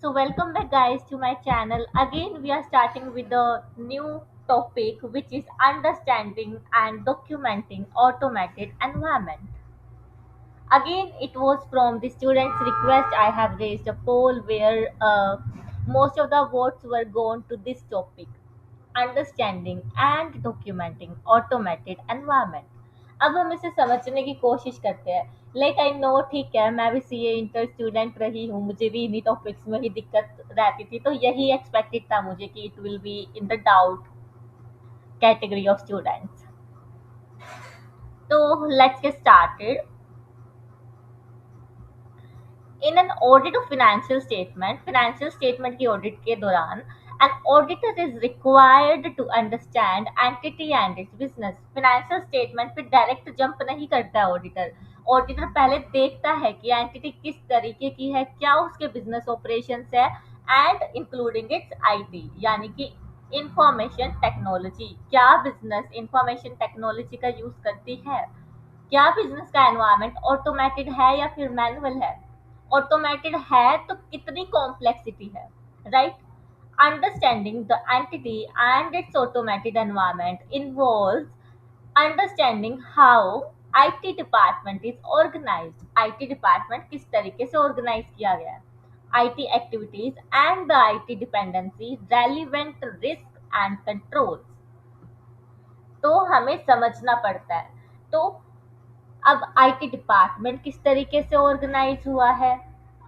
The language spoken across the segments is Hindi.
Welcome back, guys, to my channel. Again, we are starting with a new topic which is understanding and documenting automated environment. Again, it was from the students' request. I have raised a poll where most of the votes were gone to this topic, understanding and documenting automated environment. अब हम इसे समझने की कोशिश करते हैं। लाइक आई नो, ठीक है, मैं भी सीए इंटर स्टूडेंट रही हूँ, मुझे भी इन्हीं टॉपिक्स में ही दिक्कत रहती थी, तो यही एक्सपेक्टेड था मुझे कि it will be in the doubt category of students. तो let's get started. In an audit of financial statement की ऑडिट के दौरान an auditor is required to understand entity and its business. Financial statement पे डायरेक्ट जंप नहीं करता है ऑडिटर। ऑडिटर पहले देखता है कि एंटिटी किस तरीके की है, क्या उसके बिजनेस ऑपरेशंस है, एंड इंक्लूडिंग इट्स आईटी यानी कि इंफॉर्मेशन टेक्नोलॉजी। क्या बिजनेस इंफॉर्मेशन टेक्नोलॉजी का यूज करती है, क्या बिजनेस का एनवायरनमेंट ऑटोमेटेड है या फिर मैनुअल है। ऑटोमेटेड है तो कितनी कॉम्प्लेक्सिटी है, right. Understanding the entity and its automated environment involves understanding how IT department is organised. IT department किस तरीके से ऑर्गेनाइज किया गया है, IT activities and the IT dependency, relevant risk and controls. तो हमें समझना पड़ता है। तो अब आईटी डिपार्टमेंट किस तरीके से ऑर्गेनाइज हुआ है,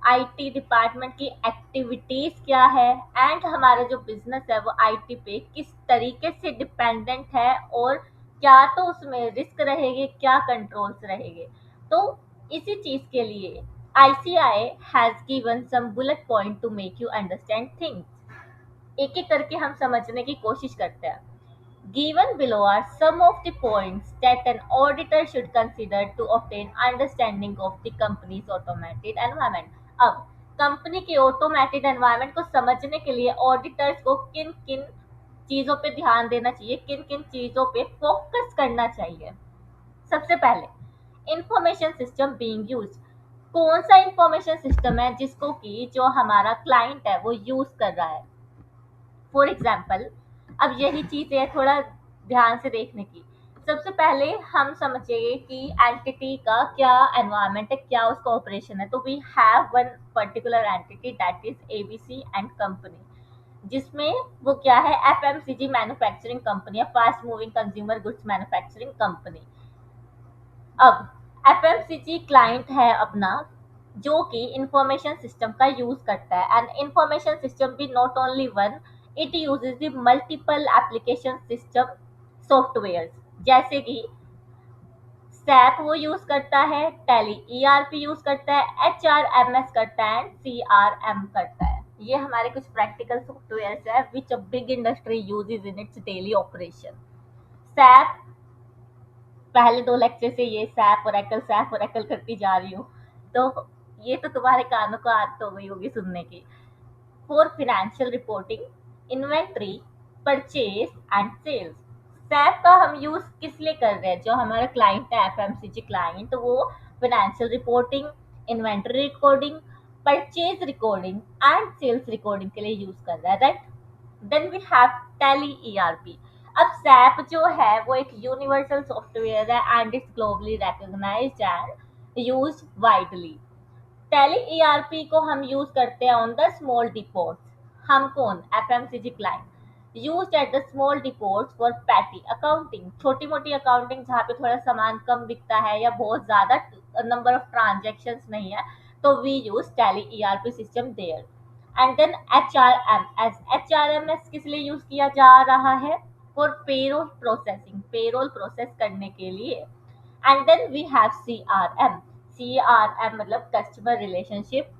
आईटी डिपार्टमेंट की एक्टिविटीज क्या है, एंड हमारा जो बिजनेस है वो आईटी पे किस तरीके से डिपेंडेंट है, और क्या तो उसमें रिस्क रहेंगे, क्या कंट्रोल्स रहेंगे। तो इसी चीज के लिए ICI has given some bullet point to make you understand things. एक एक करके हम समझने की कोशिश करते हैं। Given below are some of the points that an auditor should consider to obtain understanding of the company's automated environment. अब कंपनी के ऑटोमेटेड एनवायरनमेंट को समझने के लिए ऑडिटर्स को किन किन चीजों पे ध्यान देना चाहिए, किन किन चीजों पे फोकस करना चाहिए। सबसे पहले इंफॉर्मेशन सिस्टम बीइंग यूज्ड। कौन सा इंफॉर्मेशन सिस्टम है जिसको कि जो हमारा क्लाइंट है वो यूज कर रहा है। फॉर एग्जाम्पल, अब यही चीज है थोड़ा ध्यान से देखने की। सबसे पहले हम समझिए कि एंटिटी का क्या एनवायरनमेंट है, क्या उसका ऑपरेशन है। तो we have one particular entity that is ABC and company, जिसमें वो क्या है, एफएमसीजी मैन्युफैक्चरिंग कंपनी या fast moving consumer goods manufacturing company. अब एफएमसीजी क्लाइंट है अपना, जो कि इंफॉर्मेशन सिस्टम का यूज करता है। एंड इंफॉर्मेशन सिस्टम भी not only one, it uses the multiple application system software, जैसे कि सैप वो यूज करता है, टैली ईआरपी यूज करता है, एचआरएमएस करता है, एंड सीआरएम करता है। ये हमारे कुछ प्रैक्टिकल सॉफ्टवेयर है which a big industry uses in its daily operation. SAP, पहले दो लेक्चर से ये सैप और एकल करती जा रही हूँ, तो ये तो तुम्हारे कानों को आदत हो गई होगी सुनने की। For financial reporting, inventory, purchase and sales. SAP का हम यूज किस लिए कर रहे हैं, जो हमारा क्लाइंट है एफएमसीजी क्लाइंट, वो financial reporting, inventory recording, purchase recording and sales recording के लिए यूज कर रहा है, right. Then we have Tally ERP. अब सैप जो है वो एक यूनिवर्सल सॉफ्टवेयर है and it's globally recognised and used widely. Tally ERP को हम यूज करते हैं ऑन द स्मॉल डिपोट्स। हम कौन, FMCG client. Used at the small depots for petty accounting, छोटी मोटी अकाउंटिंग जहाँ पे थोड़ा सामान कम बिकता है या बहुत ज्यादा नंबर ऑफ ट्रांजेक्शन्स नहीं है, तो we use Tally ERP system there. And then HRMS किस लिए यूज किया जा रहा है, for payroll processing, payroll process करने के लिए। And then we have CRM. CRM मतलब कस्टमर रिलेशनशिप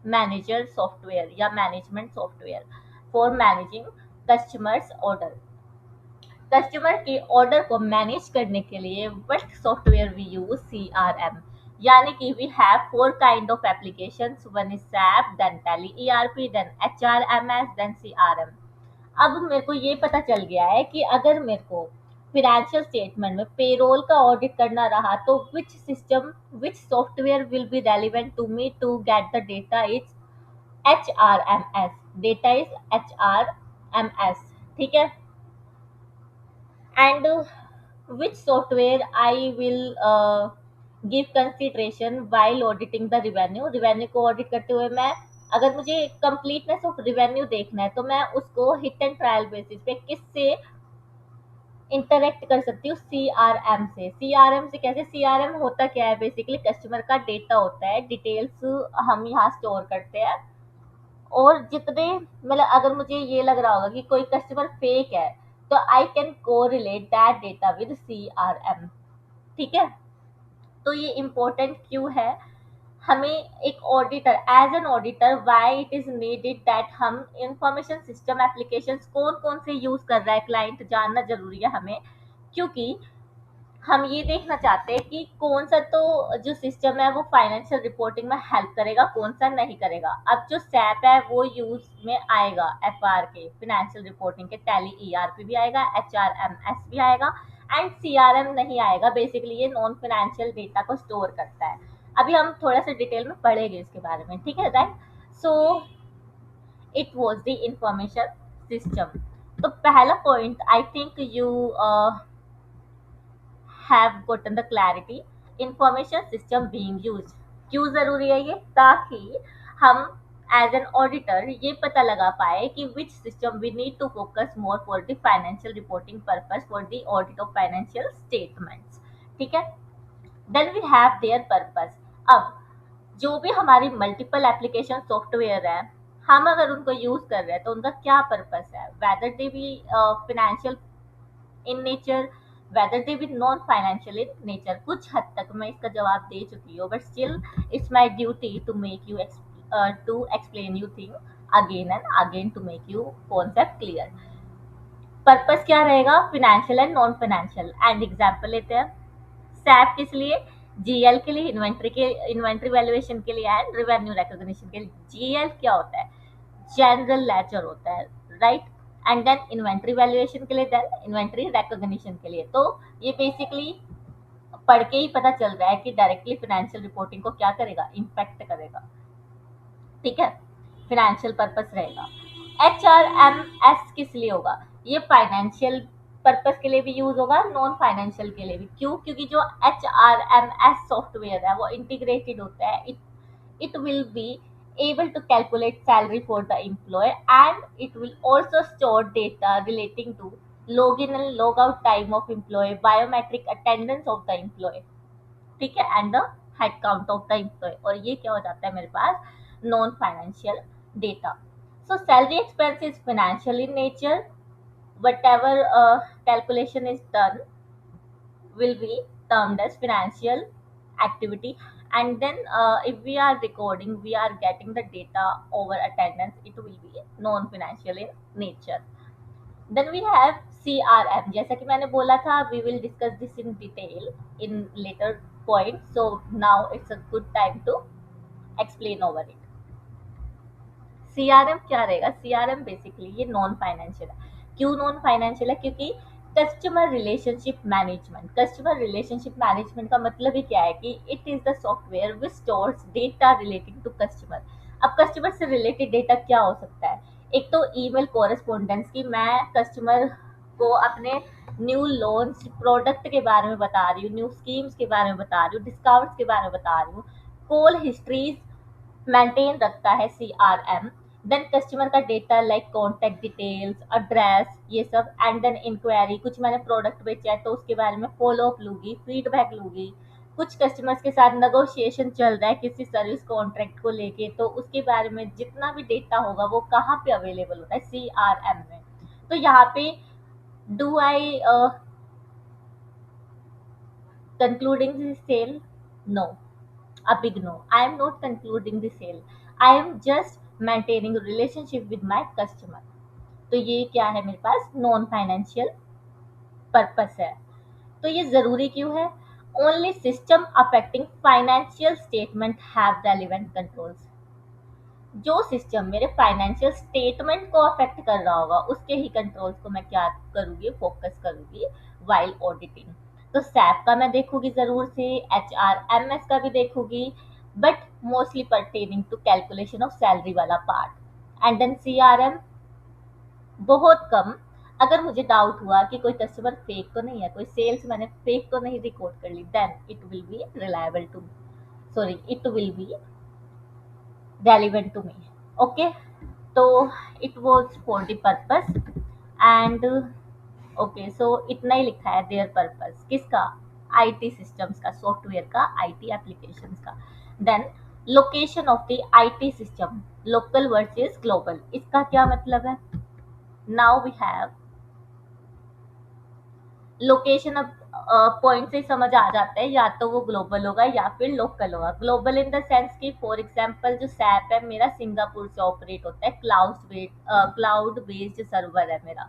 मैनेजर सॉफ्टवेयर या management software, for managing customers order. Customer के ऑर्डर को मैनेज करने के लिए what software we use, CRM. यानी कि we have four kind of applications, one is SAP, then Tally ERP, then HRMS, then CRM. अब मेरे को ये पता चल गया है कि अगर मेरे को फाइनेंशियल स्टेटमेंट में पेरोल का ऑडिट करना रहा तो which software will be relevant to me to get the data is HRMS, data is HRMS, ठीक है. And which software I will give consideration while auditing the revenue को ऑडिट करते हुए मैं, अगर मुझे कंप्लीटनेस ऑफ रिवेन्यू देखना है तो मैं उसको हिट एंड ट्रायल बेसिस पे किससे इंटरेक्ट कर सकती हूँ, सीआरएम से. सीआरएम से कैसे? सीआरएम होता क्या है? बेसिकली कस्टमर का डेटा होता है, डिटेल्स हम यहाँ स्टोर करते हैं. और जितने, मतलब अगर मुझे ये लग रहा होगा कि कोई कस्टमर फेक है, तो I can correlate that data with CRM. ठीक है. तो ये इम्पोर्टेंट क्यों है? हमें एक auditor, as an auditor, why it is needed that हम इंफॉर्मेशन सिस्टम एप्लीकेशंस कौन कौन से यूज कर रहा है क्लाइंट, जानना जरूरी है हमें. क्योंकि हम ये देखना चाहते हैं कि कौन सा तो जो सिस्टम है वो फाइनेंशियल रिपोर्टिंग में हेल्प करेगा, कौन सा नहीं करेगा. अब जो सैप है वो यूज में आएगा एफआर के, फाइनेंशियल रिपोर्टिंग के, टैली ईआरपी भी आएगा, एचआरएमएस भी आएगा, एंड सीआरएम नहीं आएगा. बेसिकली ये नॉन फाइनेंशियल डेटा को स्टोर करता है. अभी हम थोड़ा सा डिटेल में पढ़ेंगे इसके बारे में, ठीक है, right. So it was the information system. तो पहला point I think you have gotten the clarity. Information system being used, क्यों ज़रूरी है ये? ताकि हम एज एन ऑडिटर ये पता लगा पाए कि which system we need to focus more for the financial reporting purpose for the audit of financial statements. ठीक है. Then we have their purpose. अब जो भी हमारी मल्टीपल एप्लीकेशन सॉफ्टवेयर है, हम अगर उनको यूज कर रहे हैं तो उनका क्या पर्पस है? Whether they be financial in nature, whether they be non financial in nature. कुछ हद तक मैं इसका जवाब दे चुकी हूँ, but still it's my duty to make you to explain you thing again and again to make you concept clear. Purpose क्या रहेगा? Financial and non financial. And example लेते हैं. सैप किस लिए? जीएल के लिए, इन्वेंट्री के, इन्वेंट्री वैल्यूएशन के लिए, एंड रेवेन्यू रिकॉग्निशन के लिए. जीएल क्या होता है? जनरल लेजर होता है, right. And then inventory valuation के लिए, देन इन्वेंट्री रिकॉग्निशन के लिए. तो ये बेसिकली पढ़ के ही पता चल रहा है कि डायरेक्टली फाइनेंशियल रिपोर्टिंग को क्या करेगा? इम्पैक्ट करेगा. ठीक है. फिनेंशियल पर्पस रहेगा. एचआरएमएस किस लिए होगा? ये फाइनेंशियल पर्पस के लिए भी यूज होगा, नॉन फाइनेंशियल के लिए भी. क्यों? क्योंकि जो एचआरएमएस सॉफ्टवेयर है वो इंटीग्रेटेड होता है. it will be able to calculate salary for the employee, and it will also store data relating to login and logout time of employee, biometric attendance of the employee, ठीक है, and the head count of the employee. और ये क्या हो जाता है मेरे पास? Non financial data. So salary expense is financial in nature. whatever calculation is done will be termed as financial activity. And then if we are recording, we are getting the data over attendance, it will be non financial in nature. Then we have CRM. जैसा कि मैंने बोला था, we will discuss this in detail in later point. So now it's a good time to explain over it. CRM क्या रहेगा? सीआरएम बेसिकली ये नॉन फाइनेंशियल है. क्यों नॉन फाइनेंशियल है? क्योंकि customer relationship management. Customer relationship management का मतलब ही क्या है? कि it is the software which stores data relating to customer. अब कस्टमर से रिलेटेड डेटा क्या हो सकता है? एक तो ईमेल कोरेस्पोंडेंस की, मैं कस्टमर को अपने न्यू लॉन्च प्रोडक्ट के बारे में बता रही हूँ, न्यू स्कीम्स के बारे में बता रही हूँ, डिस्काउंट्स के बारे में बता रही हूँ. कॉल हिस्ट्रीज मेंटेन रखता है सीआरएम. देन कस्टमर का data like contact details, address, ये सब. एंड देन इंक्वायरी, कुछ मैंने प्रोडक्ट बेचा है तो उसके बारे में फॉलो अप लूंगी, फीडबैक लूंगी. कुछ कस्टमर्स के साथ नेगोशिएशन चल रहा है किसी सर्विस कॉन्ट्रैक्ट को लेके, तो उसके बारे में जितना भी डेटा होगा वो कहाँ पे अवेलेबल होता है? सीआरएम में. तो यहाँ पे do I concluding the sale? No, a big no. I am not concluding the sale. I am just maintaining a relationship with my customer. तो ये क्या है मेरे पास? नॉन फाइनेंशियल पर्पस है. तो ये जरूरी क्यों है? Only system affecting financial statement have relevant controls. जो सिस्टम मेरे फाइनेंशियल स्टेटमेंट को अफेक्ट कर रहा होगा उसके ही कंट्रोल्स को मैं क्या करूंगी? फोकस करूंगी वाइल ऑडिटिंग. तो सैप का मैं देखूंगी जरूर से, एचआरएमएस का भी देखूंगी, but mostly pertaining to calculation of salary वाला पार्ट। एंड देन CRM बहुत कम। अगर मुझे डाउट हुआ कि कोई कस्टमर फेक तो नहीं है, कोई सेल्स मैंने फेक तो नहीं रिकॉर्ड कर ली, then it will be reliable to sorry it will be relevant to me। Okay, so it was for the purpose and okay, so इतना ही लिखा है their purpose किसका, IT systems का, सॉफ्टवेयर का, IT applications का। then location of the IT system, local versus global, इसका क्या मतलब है। now we have location. अब पॉइंट से ही समझ आ जाता है, या तो वो ग्लोबल होगा या फिर लोकल होगा। ग्लोबल इन द सेंस कि फॉर एग्जांपल जो सैप है मेरा सिंगापुर से ऑपरेट होता है, क्लाउड बेस्ड सर्वर है मेरा।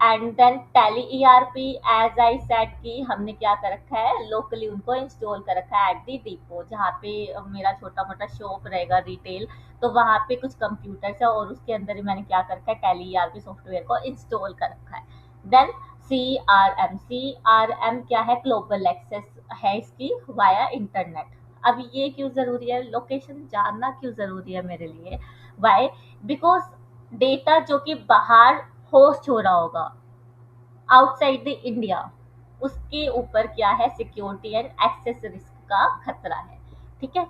And then Tally ERP, as I said कि हमने क्या कर रखा है, लोकली उनको इंस्टॉल कर रखा है एट दी डिपो, जहाँ पे मेरा छोटा मोटा शॉप रहेगा रिटेल, तो वहाँ पे कुछ कंप्यूटर्स है और उसके अंदर ही मैंने क्या कर रखा है, टैली ईआरपी सॉफ्टवेयर को इंस्टॉल कर रखा है। देन CRM क्या है, ग्लोबल एक्सेस है इसकी वाया इंटरनेट। अब ये क्यों जरूरी है, लोकेशन जानना क्यों जरूरी है मेरे लिए, वाई, बिकॉज डेटा जो कि बाहर होस्ट हो रहा होगा आउटसाइड द इंडिया, उसके ऊपर क्या है, सिक्योरिटी एंड एक्सेस रिस्क का खतरा है। ठीक है।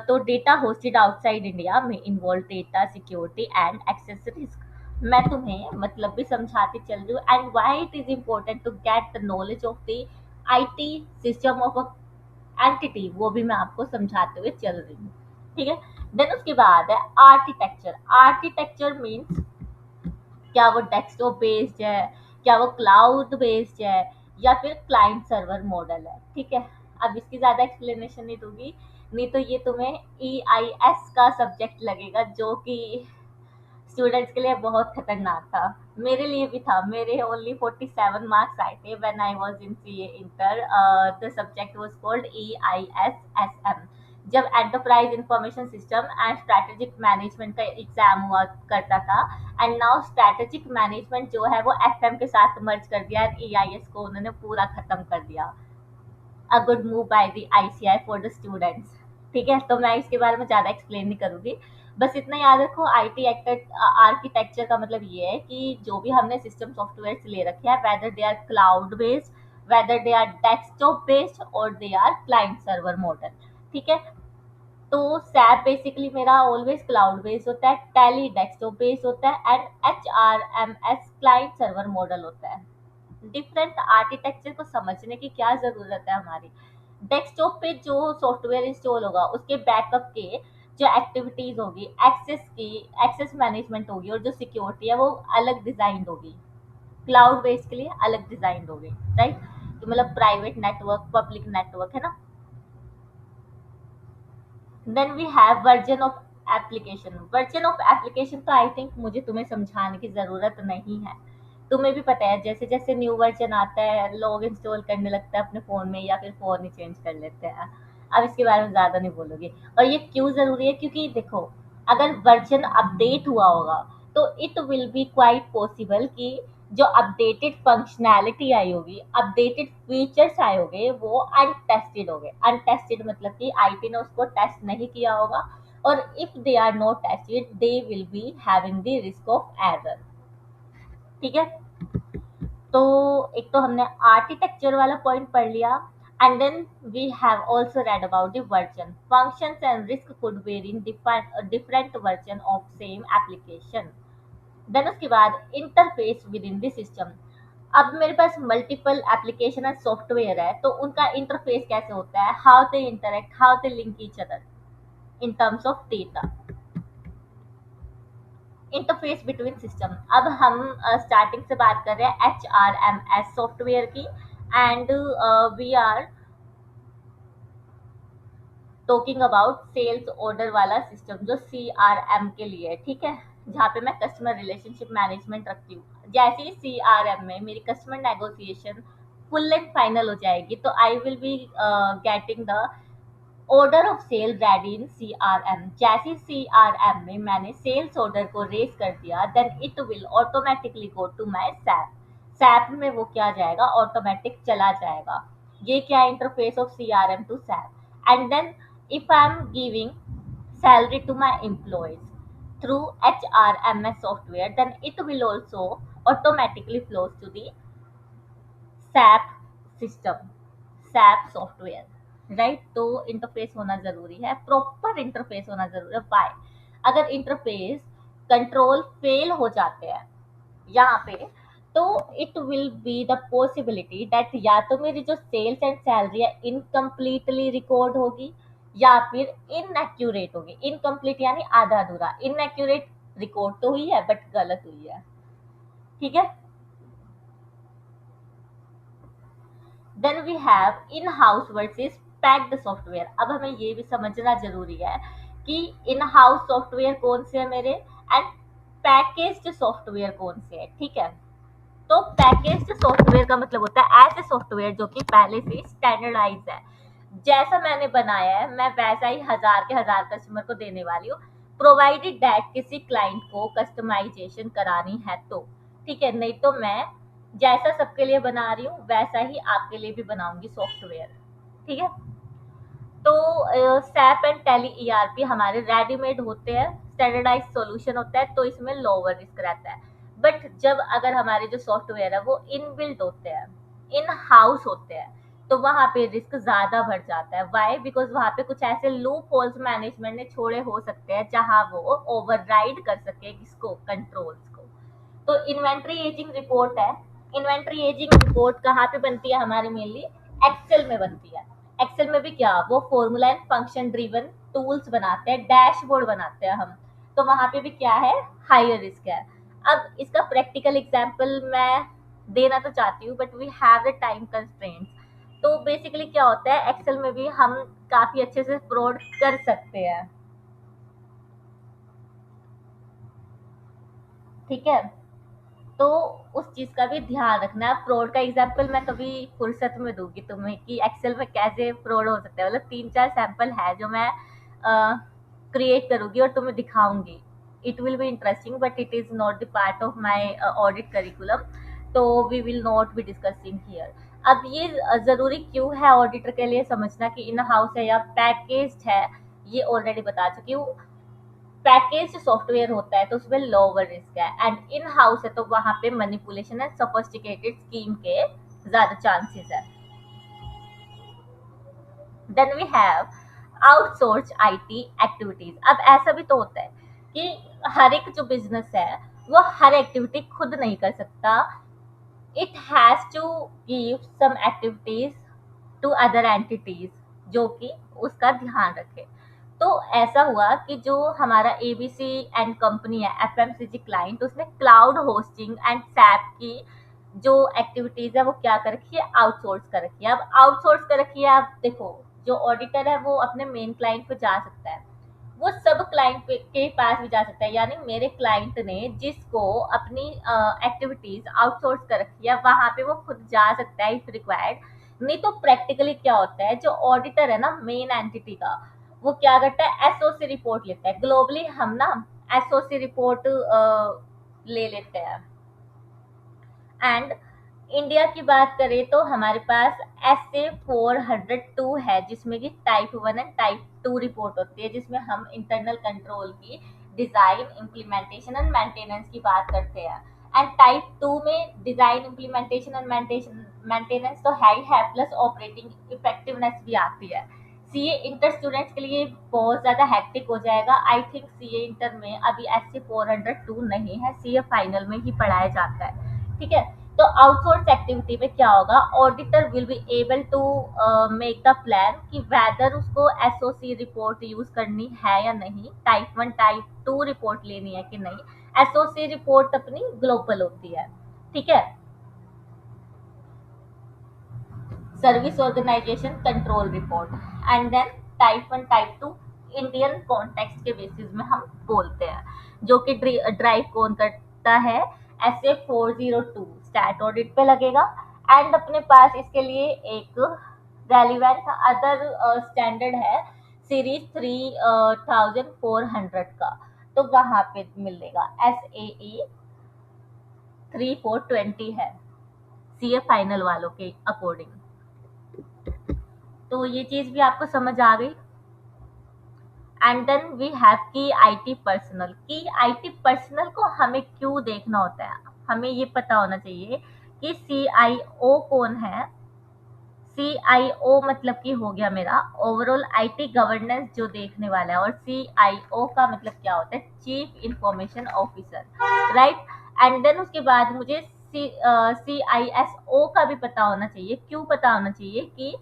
तो डेटा होस्टेड आउटसाइड इंडिया में involve data security and access risk. मैं तुम्हें मतलब भी समझाती चल रही हूँ, and why it is important to get the knowledge of the IT system of a entity, वो भी मैं आपको समझाते हुए चल रही हूँ। ठीक है। देन उसके बाद है आर्किटेक्चर। आर्किटेक्चर मीन्स क्या वो डेस्कटॉप बेस्ड है, क्या वो क्लाउड बेस्ड है, या फिर क्लाइंट सर्वर मॉडल है। ठीक है। अब इसकी ज़्यादा एक्सप्लेनेशन नहीं दूंगी, नहीं तो ये तुम्हें EIS का सब्जेक्ट लगेगा, जो कि स्टूडेंट्स के लिए बहुत खतरनाक था। मेरे लिए भी था, मेरे ओनली 47 मार्क्स आए थे when I was in CA inter. The subject was called EISSM। जब enterprise information system and strategic management का एग्जाम हुआ करता था, एंड नाउ स्ट्रैटेजिक मैनेजमेंट जो है वो FM के साथ मर्ज कर दिया, EIS को उन्होंने पूरा खत्म कर दिया। A good move by the ICI for the students. ठीक है, तो मैं इसके बारे में ज़्यादा एक्सप्लेन नहीं करूँगी, बस इतना याद रखो। IT आर्किटेक्चर का मतलब ये है कि जो भी हमने सिस्टम सॉफ्टवेयर ले रखे हैं, whether they are cloud based, whether they are desktop based, और they are client server model. ठीक है। तो सैप बेसिकली मेरा ऑलवेज क्लाउड बेस्ड होता है, टैली डेस्कटॉप बेस्ड होता है, and HRMS client server model होता है। डिफरेंट आर्किटेक्चर को समझने की क्या जरूरत है हमारी। डेस्कटॉप पे जो सॉफ्टवेयर इंस्टॉल होगा उसके बैकअप के जो एक्टिविटीज होगी, एक्सेस मैनेजमेंट होगी, और जो सिक्योरिटी है वो अलग डिजाइन होगी। क्लाउड बेस्ड के लिए अलग डिजाइन होगी, राइट। तो मतलब प्राइवेट नेटवर्क, पब्लिक नेटवर्क है ना। Then we have version of application. Version of application तो आई थिंक मुझे तुम्हें समझाने की ज़रूरत नहीं है, तुम्हें भी पता है। जैसे जैसे न्यू वर्जन आता है लोग इंस्टॉल करने लगता है अपने फ़ोन में, या फिर फ़ोन ही चेंज कर लेते हैं। अब इसके बारे में ज़्यादा नहीं बोलूँगी। और ये क्यों ज़रूरी है, क्योंकि देखो, अगर वर्जन अपडेट हुआ होगा तो it will B quite possible कि जो अपडेटेड फंक्शनैलिटी आई होगी, अपडेटेड फीचर्स आए होंगे, वो अनटेस्टेड होंगे। अनटेस्टेड मतलब कि IT ने उसको टेस्ट नहीं किया होगा, और if they are not tested they will be having the risk of error. ठीक है। तो एक तो हमने आर्किटेक्चर वाला पॉइंट पढ़ लिया, and then we have also read about the version functions and risk could vary in different version of same application. देन उसके बाद interface within the system. अब मेरे पास मल्टीपल एप्लीकेशन एंड सॉफ्टवेयर है, तो उनका इंटरफेस कैसे होता है, how they interact, how they link each other in terms of data. Interface between system. अब हम स्टार्टिंग से बात कर रहे हैं HRMS सॉफ्टवेयर की, and we are talking about sales order वाला सिस्टम जो CRM के लिए है। ठीक है। जहाँ पे मैं कस्टमर रिलेशनशिप मैनेजमेंट रखती हूँ। जैसे ही CRM में मेरी customer negotiation full and final हो जाएगी, तो I will be getting the order of sale ready in CRM। जैसे CRM में मैंने सेल्स ऑर्डर को रेस कर दिया, then it will automatically go to my SAP. SAP में वो क्या जाएगा, ऑटोमेटिक चला जाएगा। ये क्या interface of CRM to SAP. And then If I'm giving salary to my employees through HRMS software, then it will also automatically flows to the SAP system, SAP software, right. तो इंटरफेस होना जरूरी है, प्रॉपर इंटरफेस होना जरूरी है। बाय अगर इंटरफेस कंट्रोल फेल हो जाते हैं यहाँ पे, तो it will be the possibility that या तो मेरी जो सेल्स एंड सैलरी है इनकम्प्लीटली रिकॉर्ड होगी, या फिर इनएक्यूरेट होगी। इनकम्प्लीट यानी आधा अधूरा, इनएक्यूरेट रिकॉर्ड तो हुई है बट गलत हुई है, ठीक है। Then we have in house versus packed software. अब हमें ये भी समझना जरूरी है कि इन हाउस सॉफ्टवेयर कौन से है मेरे, एंड पैकेज्ड सॉफ्टवेयर कौन से है, ठीक है। तो पैकेज्ड सॉफ्टवेयर का मतलब होता है ऐसे सॉफ्टवेयर जो कि पहले से स्टैंडर्डाइज है, जैसा मैंने बनाया है मैं वैसा ही हजार के हजार कस्टमर को देने वाली हूँ, प्रोवाइडेड दैट किसी क्लाइंट को कस्टमाइजेशन करानी है तो, ठीक है। नहीं तो मैं जैसा सबके लिए बना रही हूँ वैसा ही आपके लिए भी बनाऊंगी सॉफ्टवेयर, ठीक है। तो सैप एंड टैली ईआरपी हमारे रेडीमेड होते हैं, स्टैंडर्डाइज सॉल्यूशन होता है, तो इसमें लोअर रिस्क रहता है। बट जब अगर हमारे जो सॉफ्टवेयर है वो इनबिल्ट होते हैं, इन हाउस होते हैं, तो वहाँ पे रिस्क ज्यादा बढ़ जाता है। वाई? बिकॉज वहाँ पे कुछ ऐसे लूप होल्स मैनेजमेंट ने छोड़े हो सकते हैं जहाँ वो ओवरराइड कर सके किसको, कंट्रोल्स को। तो इन्वेंट्री एजिंग रिपोर्ट है। इन्वेंट्री एजिंग रिपोर्ट कहाँ पे बनती है हमारी, मेनली एक्सेल में बनती है। एक्सेल में भी क्या, वो formula and function driven tools बनाते हैं, डैशबोर्ड बनाते हैं हम। तो वहां पे भी क्या है, हायर रिस्क है। अब इसका प्रैक्टिकल एग्जांपल मैं देना तो चाहती हूँ but we have the time constraints. तो बेसिकली क्या होता है, एक्सेल में भी हम काफी अच्छे से फ्रॉड कर सकते हैं, ठीक है। तो उस चीज का भी ध्यान रखना है। फ्रॉड का एग्जाम्पल मैं कभी फुर्सत में दूंगी तुम्हें कि एक्सेल में कैसे फ्रॉड हो सकता है, मतलब तीन चार सैंपल है जो मैं क्रिएट करूंगी और तुम्हें दिखाऊंगी। It will be interesting but it is not the part of my audit curriculum, तो we will not be discussing here. अब ये जरूरी क्यों है ऑडिटर के लिए समझना कि इन हाउस है या पैकेज्ड है, ये ऑलरेडी बता चुकी हूँ। पैकेज सॉफ्टवेयर होता है तो उसमें लोअर रिस्क है, एंड इन हाउस है तो वहां पे मैनिपुलेशन एंड सोफिस्टिकेटेड स्कीम के ज्यादा चांसेस है। Then we have outsource IT activities. अब ऐसा भी तो होता है कि हर एक जो बिजनेस है वो हर एक्टिविटी खुद नहीं कर सकता, it has to give some activities to other entities जो कि उसका ध्यान रखे। तो ऐसा हुआ कि जो हमारा एबीसी एंड कंपनी है, एफएमसीजी क्लाइंट, उसने क्लाउड होस्टिंग एंड सैप की जो एक्टिविटीज है वो क्या कर रखी है, आउटसोर्स कर रखी है। अब आउटसोर्स कर रखी है, आप देखो जो ऑडिटर है वो अपने मेन क्लाइंट पे जा सकता है, वो सब क्लाइंट के पास भी जा सकता है, यानी मेरे क्लाइंट ने जिसको अपनी एक्टिविटीज आउटसोर्स कर रखी है वहां पे वो खुद जा सकता है इफ रिक्वायर्ड। नहीं तो प्रैक्टिकली क्या होता है, जो ऑडिटर है ना मेन एंटिटी का, वो क्या करता है, एसओसी रिपोर्ट लेता है। ग्लोबली हम ना एसओसी रिपोर्ट ले लेते हैं, एंड इंडिया की बात करें तो हमारे पास SA 402 है, जिसमें कि टाइप 1 एंड टाइप 2 रिपोर्ट होती है, जिसमें हम इंटरनल कंट्रोल की डिजाइन, इम्प्लीमेंटेशन एंड मेंटेनेंस की बात करते हैं। एंड टाइप 2 में डिजाइन, इम्प्लीमेंटेशन एंड मेंटेनेंस तो है प्लस ऑपरेटिंग इफेक्टिवनेस भी आती है। सीए इंटर स्टूडेंट्स के लिए बहुत ज्यादा हेक्टिक हो जाएगा। आई थिंक सीए इंटर में अभी SA 402 नहीं है, सीए फाइनल में ही पढ़ाया जाता है, ठीक है। तो आउटसोर्स एक्टिविटी में क्या होगा, auditor will be able to make the plan कि वेदर उसको एसओसी रिपोर्ट यूज करनी है या नहीं, टाइप 1 टाइप 2 रिपोर्ट लेनी है कि नहीं। एसओसी रिपोर्ट अपनी ग्लोबल होती है, ठीक है, service organisation control report. And then type 1 type 2 Indian context के बेसिस में हम बोलते हैं, जो कि ड्राइव कौन करता है, SA 402 स्टैट ऑडिट पे लगेगा। एंड अपने पास इसके लिए एक रेलिवेंट अदर स्टैंडर्ड है, सीरीज 3400 का, तो वहां पे मिलेगा SAE 3420 है सीए फाइनल वालों के अकॉर्डिंग। तो ये चीज भी आपको समझ आ गई। एंड देन वी हैव की आईटी पर्सनल। की आईटी पर्सनल को हमें क्यों देखना होता है, हमें ये पता होना चाहिए कि सीआईओ कौन है। सीआईओ मतलब कि हो गया मेरा ओवरऑल आईटी गवर्नेंस जो देखने वाला है, और सीआईओ का मतलब क्या होता है, chief information officer, right. And then उसके बाद मुझे सीआईएसओ का भी पता होना चाहिए। क्यों पता होना चाहिए कि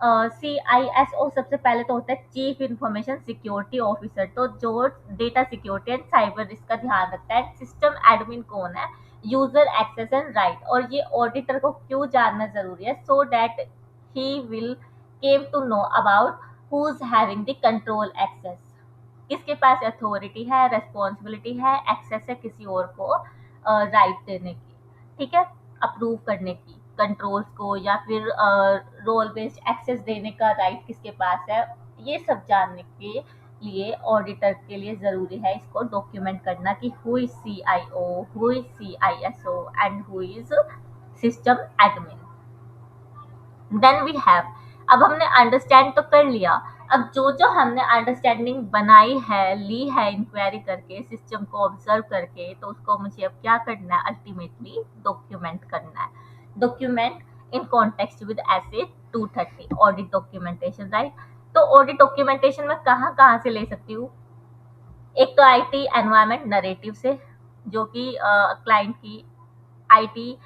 CISO सबसे पहले तो होता है चीफ इंफॉर्मेशन सिक्योरिटी ऑफिसर, तो जो data security and cyber risk का ध्यान रखता है। सिस्टम एडमिन कौन है, यूजर एक्सेस एंड राइट। और ये ऑडिटर को क्यों जानना जरूरी है, so that he will came to know about who is having the control access, किसके पास अथॉरिटी है, रेस्पॉन्सिबिलिटी है, एक्सेस है किसी और को राइट देने की, ठीक है, अप्रूव करने की कंट्रोल्स को, या फिर रोल बेस्ड एक्सेस देने का राइट किसके पास है। ये सब जानने के लिए ऑडिटर के लिए जरूरी है इसको डॉक्यूमेंट करना कि who is CIO, who is CISO and who is system admin. Then we have, अब हमने अंडरस्टैंड तो कर लिया। अब जो जो हमने अंडरस्टैंडिंग बनाई है, ली है इंक्वायरी करके, सिस्टम को ऑब्जर्व करके, तो उसको मुझे अब क्या करना है, अल्टीमेटली डॉक्यूमेंट करना है। Document in context with essay 230 audit documentation, right. तो ऑडिट डॉक्यूमेंटेशन में कहाँ कहाँ से ले सकती हूँ, एक तो आईटी एनवायरनमेंट नरेटिव से, जो कि क्लाइंट की आईटी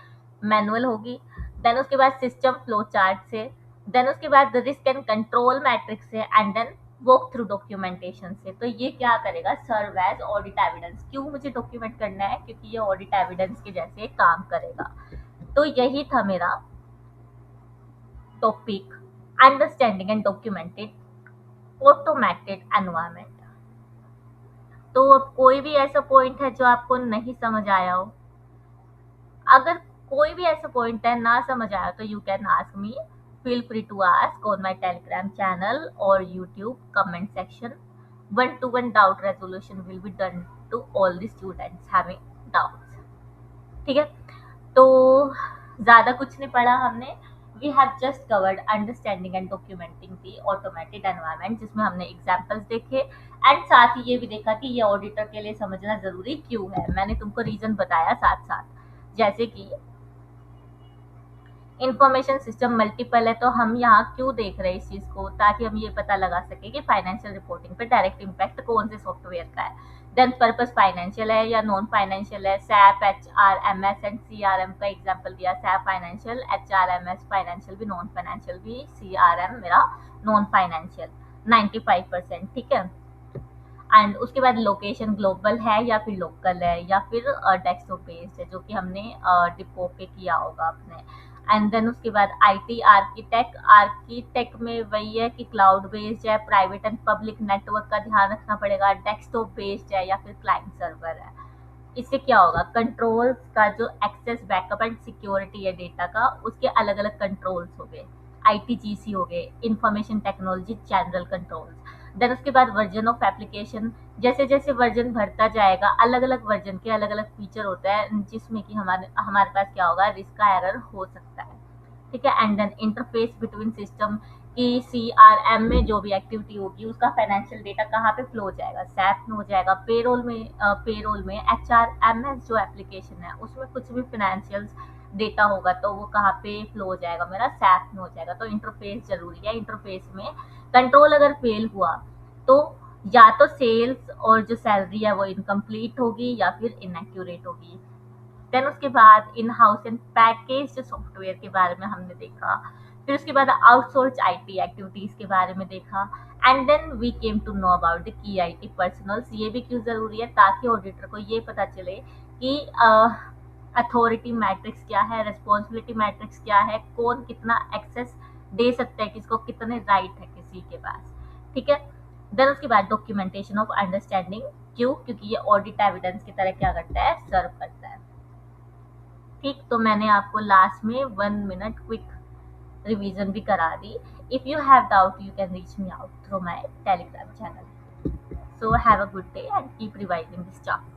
मैनुअल होगी। देन उसके बाद सिस्टम फ्लो चार्ट से, देन उसके बाद रिस्क एंड कंट्रोल मैट्रिक्स से, and then walk through documentation से। तो ये क्या करेगा, सर्व एज ऑडिट एविडेंस। क्यों मुझे डॉक्यूमेंट करना है, क्योंकि ये ऑडिट एविडेंस के जैसे काम करेगा। तो यही था मेरा topic, understanding and documented automated environment. तो अब कोई भी ऐसा पॉइंट है जो आपको नहीं समझ आया हो, अगर कोई भी ऐसा पॉइंट है ना समझ आया, तो you can ask me, feel free to ask on my Telegram channel और YouTube comment section. One to one doubt resolution will be done to all the students having doubts, ठीक है। तो ज्यादा कुछ नहीं पढ़ा हमने, we have just covered understanding and documenting the automated environment, जिसमें हमने एग्जांपल्स देखे, एंड साथ ही ये भी देखा कि ये ऑडिटर के लिए समझना जरूरी क्यों है। मैंने तुमको रीजन बताया साथ साथ, जैसे कि इंफॉर्मेशन सिस्टम मल्टीपल है, तो हम यहाँ क्यों देख रहे हैं इस चीज को, ताकि हम ये पता लगा सके कि फाइनेंशियल रिपोर्टिंग पे डायरेक्ट इम्पैक्ट कौन से सॉफ्टवेयर का है। देन पर्पस फाइनेंशियल है या नॉन फाइनेंशियल है, सैप, HRMS एंड CRM का एग्जांपल दिया, सैप फाइनेंशियल, HRMS फाइनेंशियल भी, नॉन फाइनेंशियल भी, CRM मेरा नॉन फाइनेंशियल 95%, ठीक है। एंड उसके बाद लोकेशन ग्लोबल है या फिर लोकल है, या फिर डेस्कटॉप बेस्ड है, जो कि हमने डिपो पे किया होगा अपने। एंड देन उसके बाद आईटी आर्किटेक्ट, आर्किटेक्ट में वही है कि क्लाउड बेस्ड है, प्राइवेट एंड पब्लिक नेटवर्क का ध्यान रखना पड़ेगा, डेस्कटॉप बेस्ड है या फिर क्लाइंट सर्वर है। इससे क्या होगा, कंट्रोल्स का जो एक्सेस, बैकअप एंड सिक्योरिटी है डेटा का, उसके अलग अलग कंट्रोल्स हो गए, ITGC हो गए, information technology general controls. Then उसके बाद वर्जन ऑफ एप्लीकेशन, जैसे जैसे वर्जन बढ़ता जाएगा, अलग अलग वर्जन के अलग अलग फीचर होता है, जिसमें कि हमारे हमारे पास क्या होगा, रिस्क का एरर हो सकता है, ठीक है। And then interface between system की, CRM में जो भी एक्टिविटी होगी उसका फाइनेंशियल डेटा कहाँ पे फ्लो हो जाएगा, सैप में हो जाएगा। पेरोल में HRMS जो एप्लीकेशन है उसमें कुछ भी फाइनेंशियल डेटा होगा तो वो कहाँ पे फ्लो हो जाएगा, मेरा सैप में हो जाएगा। तो इंटरफेस जरूरी है, इंटरफेस में कंट्रोल अगर फेल हुआ तो या तो सेल्स और जो सैलरी है वो इनकम्प्लीट होगी या फिर इनएक्यूरेट होगी। देन उसके बाद in house and package software के बारे में हमने देखा, फिर उसके बाद आउटसोर्स आईटी एक्टिविटीज के बारे में देखा, and then we came to know about the key IT personals. ये भी क्यों जरूरी है, ताकि ऑडिटर को ये पता चले कि अथॉरिटी मैट्रिक्स क्या है, रिस्पॉन्सिबिलिटी मैट्रिक्स क्या है, कौन कितना एक्सेस दे सकता है, किसको कितने राइट है किसी के पास, ठीक है। देन उसके बाद डॉक्यूमेंटेशन ऑफ अंडरस्टैंडिंग, क्यों, क्योंकि ये ऑडिट एविडेंस की तरह क्या करता है, सर्व करता है, ठीक। तो मैंने आपको लास्ट में 1 मिनट क्विक रिवीजन भी करा दी। If you have doubt you can reach me out through my Telegram channel. So have a good day and keep revising this chapter.